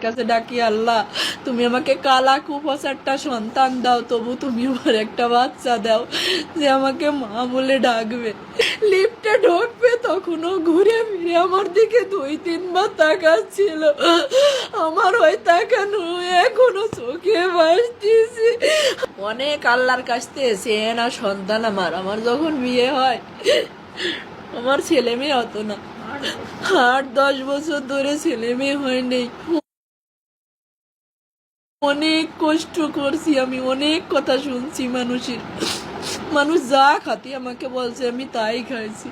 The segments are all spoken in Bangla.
কাছে ডাকি, আল্লাহ তুমি আমাকে কালা কুফস একটা সন্তান দাও, তবু তুমি আমার একটা বাচ্চা দাও যে আমাকে মা বলে ডাকবে। লিফটে ঢুকবে তখনও ঘুরে ফিরে আমার দিকে 2-3 বার তাকাচ্ছিল। আমার ওই তাকানো এখনো চোখে ভাসতেছি। অনেক আল্লাহর কাছ থেকে চেয়ে না সন্তান আমার। আমার যখন বিয়ে হয় আমার ছেলে মেয়ে হতো না, 8-10 বছর ধরে ছেলে মেয়ে হয়নি। অনেক কষ্ট করছি আমি, অনেক কথা শুনছি মানুষের। মানুষ যা খাতি আমাকে বলছে আমি তাই খাইছি,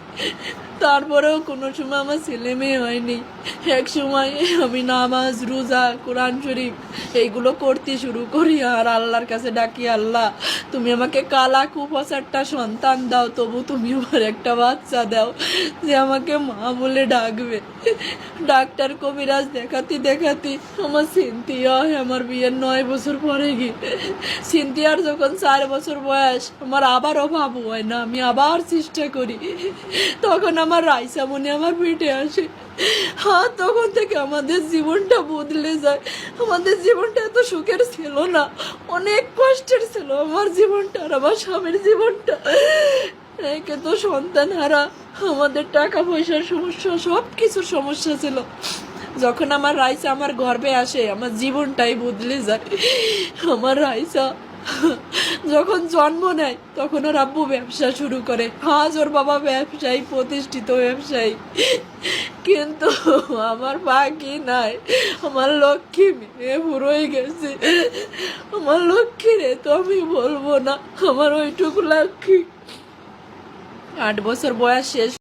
তারপরেও কোনো সময় আমার ছেলে মেয়ে হয়নি। এক সময় আমি নামাজ রোজা কোরআন শরীফ এইগুলো করতে শুরু করি আর আল্লাহর কাছে ডাকি, আল্লাহ তুমি আমাকে কালা কুফস একটা সন্তান দাও, তবু তুমি আমার একটা বাচ্চা দাও যে আমাকে মা বলে ডাকবে। ডাক্তার কবিরাজ দেখাতে দেখাতে আমার সিনথিয়া হয় আমার বিয়ের 9 বছর পরে গিয়ে। সিনথিয়ার যখন 4 বছর বয়স আমার আবার অভাব হয় না, আমি আবার চেষ্টা করি, তখন আমার রাইসা মনে আমার পেটে আসে। হ্যাঁ, তখন থেকে আমাদের জীবনটা বদলে যায়। আমাদের জীবনটা এত সুখের ছিল না, অনেক কষ্টের ছিল আমার জীবনটা আর আমার স্বামীর জীবনটা। একে তো সন্তান হারা, আমাদের টাকা পয়সার সমস্যা, সব কিছুর সমস্যা ছিল। যখন আমার রাইসা আমার গর্ভে আসে আমার জীবনটাই বদলে যায়। আমার রাইসা যখন জন্ম নেয় তখন ওর আব্বু ব্যবসা শুরু করে। আজ ওর বাবা ব্যবসায়ী, প্রতিষ্ঠিত ব্যবসায়ী, কিন্তু আমার বাকি নাই। আমার লক্ষ্মী মেয়ে বুড়োই গেছে। আমার লক্ষ্মী রে তো আমি বলবো না, আমার ওইটুকু লক্ষ্মী 8 বছর বয়স শেষ